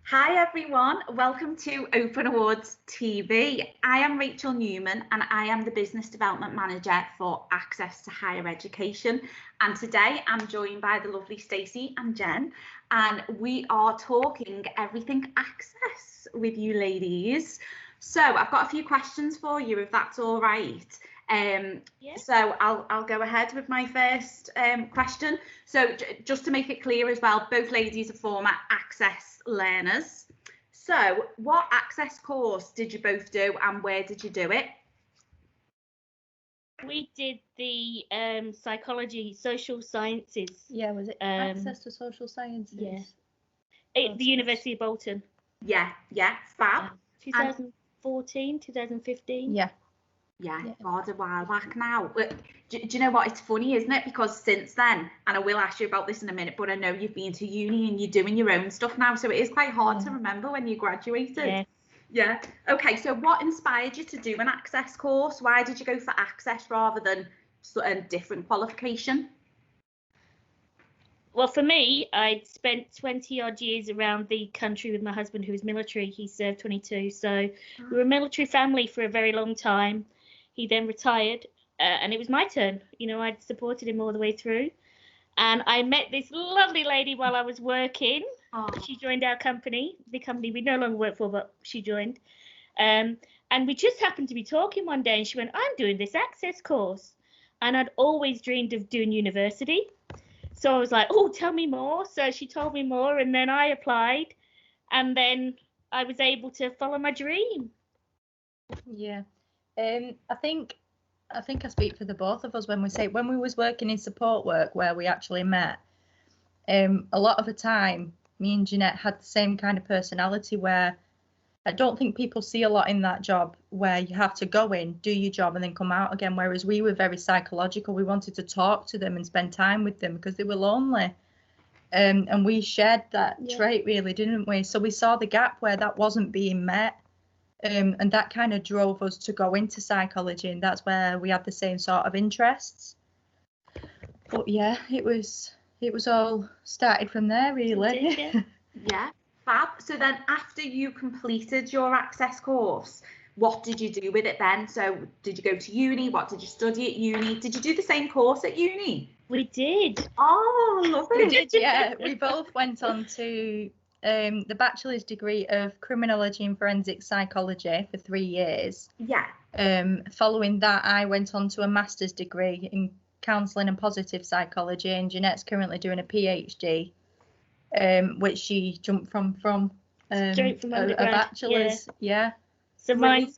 Hi everyone, welcome to Open Awards TV. I am Rachel Newman and I am the Business Development Manager for Access to Higher Education. And today I'm joined by the lovely Stacey and Jen, and we are talking everything access with you ladies. So I've got a few questions for you, if that's all right. So I'll go ahead with my first question. So just to make it clear as well, both ladies are former Access learners. So what Access course did you both do and where did you do it? We did the psychology, social sciences. Yeah, was it Access to Social Sciences? Yeah. The University of Bolton. Yeah, fab. 2014, 2015. Yeah, God, a while back now. But do you know what? It's funny, isn't it? Because since then, and I will ask you about this in a minute, but I know you've been to uni and you're doing your own stuff now, so it is quite hard to remember when you graduated. Yeah. Okay, so what inspired you to do an Access course? Why did you go for Access rather than a different qualification? Well, for me, I'd spent 20 odd years around the country with my husband, who was military. He served 22. So we were a military family for a very long time. He then retired and it was my turn. You know, I'd supported him all the way through. And I met this lovely lady while I was working. She joined our company, the company we no longer work for, but she joined. And we just happened to be talking one day and she went, I'm doing this Access course. And I'd always dreamed of doing university. So I was like, oh, tell me more. So she told me more and then I applied and then I was able to follow my dream. Yeah. I think I speak for the both of us when we say when we was working in support work where we actually met, a lot of the time me and Jeanette had the same kind of personality where I don't think people see a lot in that job where you have to go in, do your job and then come out again, whereas we were very psychological. We wanted to talk to them and spend time with them because they were lonely. And we shared that trait really, didn't we? So we saw the gap where that wasn't being met. And that kind of drove us to go into psychology, and that's where we had the same sort of interests. But yeah, it was all started from there really. Yeah, fab. So then after you completed your Access course, what did you do with it then? So did you go to uni? What did you study at uni? Did you do the same course at uni? We did. Oh, lovely. We did, yeah. We both went on to the bachelor's degree of criminology and forensic psychology for 3 years. Yeah. Following that, I went on to a master's degree in counselling and positive psychology, and Jeanette's currently doing a PhD, which she jumped from straight from a bachelor's. Yeah. So mine's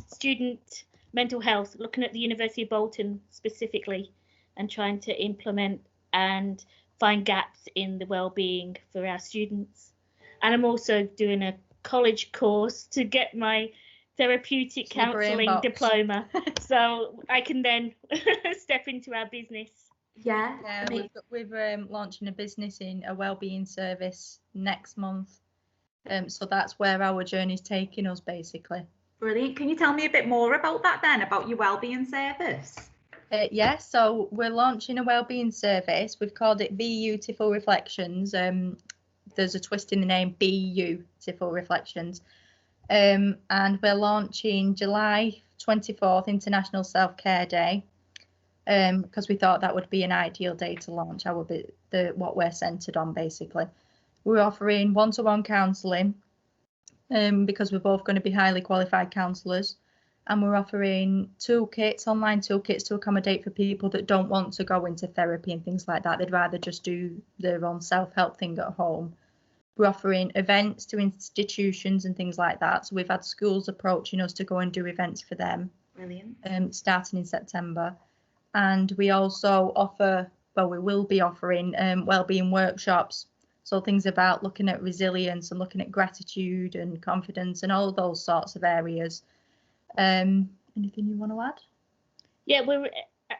student mental health, looking at the University of Bolton specifically, and trying to implement and find gaps in the well-being for our students. And I'm also doing a college course to get my therapeutic counselling diploma so I can then step into our business. Yeah, we're launching a business in a wellbeing service next month, so that's where our journey's taking us basically. Brilliant. Can you tell me a bit more about that then, about your wellbeing service? So we're launching a wellbeing service. We've called it Beyoutiful Reflections. There's a twist in the name, Beyoutiful Reflections. And we're launching July 24th, International Self-Care Day, because we thought that would be an ideal day to launch what we're centred on basically. We're offering one-to-one counselling because we're both going to be highly qualified counsellors. And we're offering online toolkits to accommodate for people that don't want to go into therapy and things like that. They'd rather just do their own self-help thing at home. We're offering events to institutions and things like that. So we've had schools approaching us to go and do events for them. Brilliant. Starting in September. And we also we will be offering wellbeing workshops. So things about looking at resilience and looking at gratitude and confidence and all those sorts of areas. Anything you want to add? Yeah, we're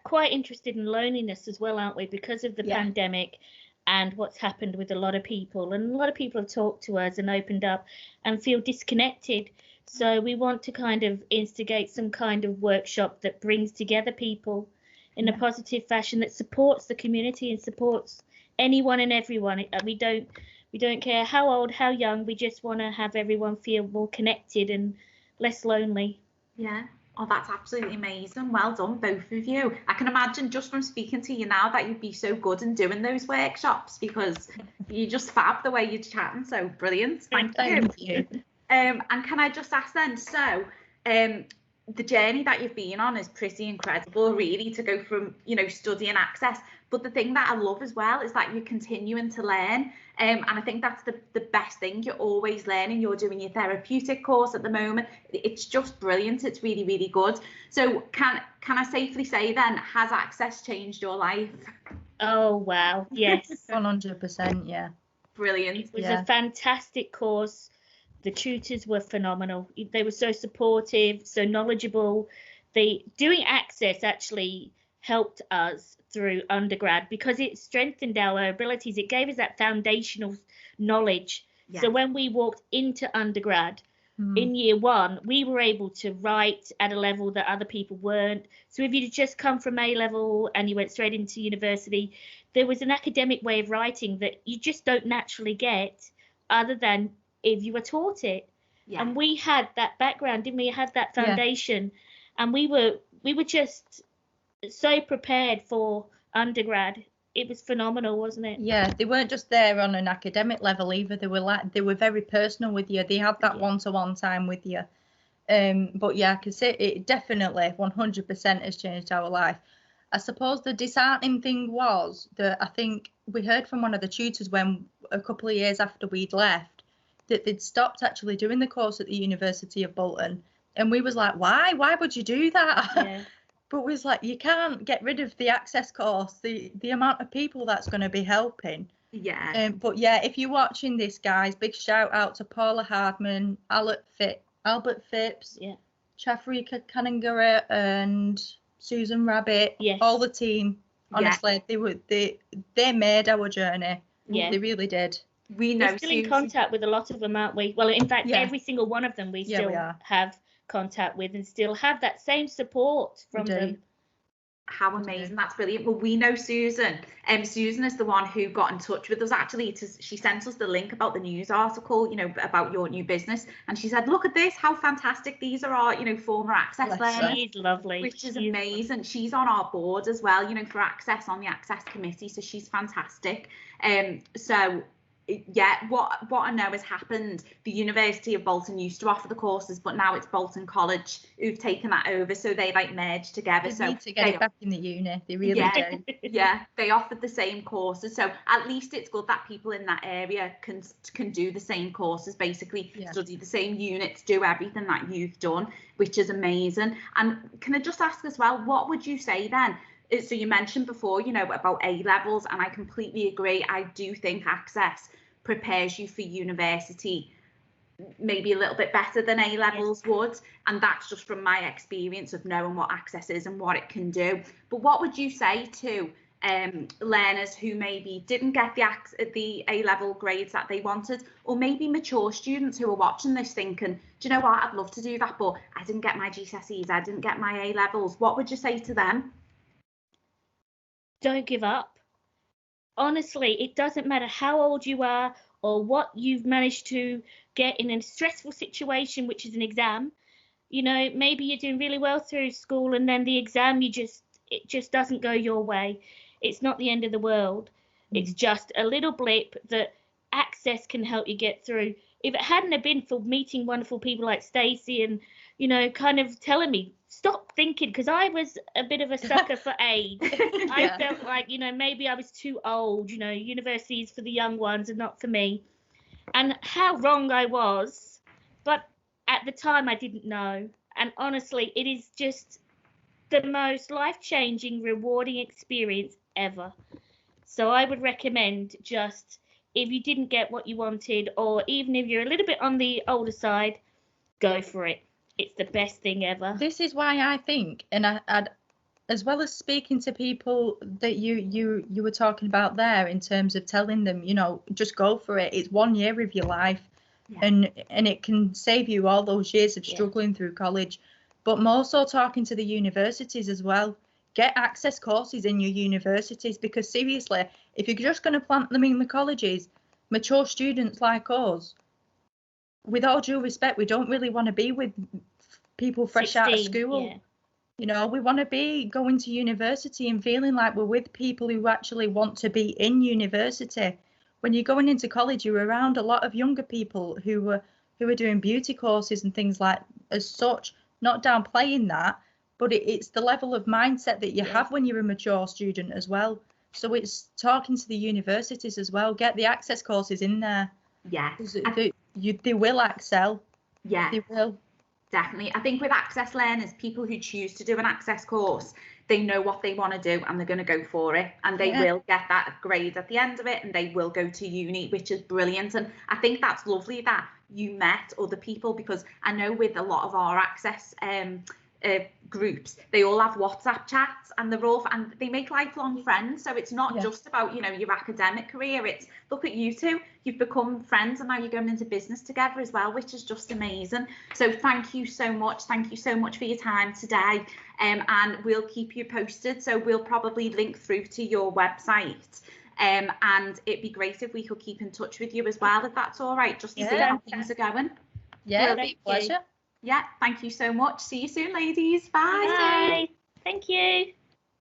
quite interested in loneliness as well, aren't we, because of the pandemic and what's happened with a lot of people. And a lot of people have talked to us and opened up and feel disconnected. So we want to kind of instigate some kind of workshop that brings together people in a positive fashion, that supports the community and supports anyone and everyone. We don't We don't care how old, how young. We just want to have everyone feel more connected and less lonely. Yeah. Oh, that's absolutely amazing. Well done, both of you. I can imagine just from speaking to you now that you'd be so good in doing those workshops, because you're just fab the way you're chatting. So brilliant. Thank you. And can I just ask then, so the journey that you've been on is pretty incredible, really, to go from, you know, studying access. But the thing that I love as well is that you're continuing to learn. And I think that's the best thing. You're always learning. You're doing your therapeutic course at the moment. It's just brilliant. It's really, really good. So can I safely say then, has access changed your life? Oh, wow. Yes. 100%, yeah. Brilliant. It was a fantastic course. The tutors were phenomenal. They were so supportive, so knowledgeable. Doing access actually helped us through undergrad because it strengthened our abilities. It gave us that foundational knowledge. Yeah. So when we walked into undergrad in year one, we were able to write at a level that other people weren't. So if you'd just come from A level and you went straight into university, there was an academic way of writing that you just don't naturally get other than if you were taught it. Yeah. And we had that background, didn't we? Had that foundation, and we were just so prepared for undergrad. It was phenomenal, wasn't it? Yeah, they weren't just there on an academic level either. They were very personal with you. They had that one-to-one time with you. But yeah, I can say it definitely 100% has changed our life. I suppose the disheartening thing was that I think we heard from one of the tutors when a couple of years after we'd left that they'd stopped actually doing the course at the University of Bolton. And we was like, why would you do that? Yeah. But we was like, you can't get rid of the access course, the amount of people that's going to be helping. Yeah. But yeah, if you're watching this, guys, big shout out to Paula Hardman, Albert Phipps, Chafrika Canangara and Susan Rabbit, all the team. Honestly, they made our journey. Yeah. They really did. We're still in contact with a lot of them, aren't we? Well, in fact, every single one of them we still have contact with and still have that same support from them. How amazing. That's brilliant. Well, we know Susan. Susan is the one who got in touch with us, actually. She sent us the link about the news article, you know, about your new business. And she said, look at this, how fantastic these are our, you know, former access learners. She's lovely. Which is amazing. She's on our board as well, you know, for access, on the access committee. So she's fantastic. So yeah, what I know has happened, the University of Bolton used to offer the courses, but now it's Bolton College who've taken that over, so they like merged together. They need to get it back in the uni, they really do. Yeah, they offered the same courses, so at least it's good that people in that area can do the same courses, basically study the same units, do everything that you've done, which is amazing. And can I just ask as well, what would you say then? So you mentioned before, you know, about A levels, and I completely agree. I do think access prepares you for university maybe a little bit better than A levels would, and that's just from my experience of knowing what access is and what it can do. But what would you say to learners who maybe didn't get the A level grades that they wanted, or maybe mature students who are watching this thinking, do you know what, I'd love to do that, but I didn't get my GCSEs, I didn't get my A levels? What would you say to them? Don't give up. Honestly, it doesn't matter how old you are or what you've managed to get in a stressful situation, which is an exam. You know, maybe you're doing really well through school and then the exam, it just doesn't go your way. It's not the end of the world. It's just a little blip that access can help you get through. If it hadn't have been for meeting wonderful people like Stacey and, you know, kind of telling me, stop thinking, because I was a bit of a sucker for age. I felt like, you know, maybe I was too old, you know, university is for the young ones and not for me. And how wrong I was. But at the time I didn't know. And honestly, it is just the most life-changing, rewarding experience ever. So I would recommend, just if you didn't get what you wanted, or even if you're a little bit on the older side, go for it. It's the best thing ever. This is why I think, and I'd, as well as speaking to people that you were talking about there, in terms of telling them, you know, just go for it. It's 1 year of your life, and it can save you all those years of struggling through college. But more so talking to the universities as well. Get access courses in your universities, because seriously, if you're just going to plant them in the colleges, mature students like us, with all due respect, we don't really want to be with people fresh out of 16, school. yeah. You know, we want to be going to university and feeling like we're with people who actually want to be in university. When you're going into college, you're around a lot of younger people who are doing beauty courses and things like as such. Not downplaying that, but it's the level of mindset that you have when you're a mature student as well. So it's talking to the universities as well. Get the access courses in there. Yeah. They will excel. Yeah. They will. Definitely. I think with access learners, people who choose to do an access course, they know what they want to do and they're going to go for it, and they will get that grade at the end of it, and they will go to uni, which is brilliant. And I think that's lovely that you met other people, because I know with a lot of our access groups, they all have WhatsApp chats, and and they make lifelong friends. So it's not just about, you know, your academic career. It's, look at you two, you've become friends, and now you're going into business together as well, which is just amazing. So thank you so much for your time today, and we'll keep you posted. So we'll probably link through to your website, and it'd be great if we could keep in touch with you as well, if that's all right, just to see how things are going. Yeah, it'll be a pleasure. Yeah, thank you so much. See you soon, ladies. Bye. Bye. Thank you.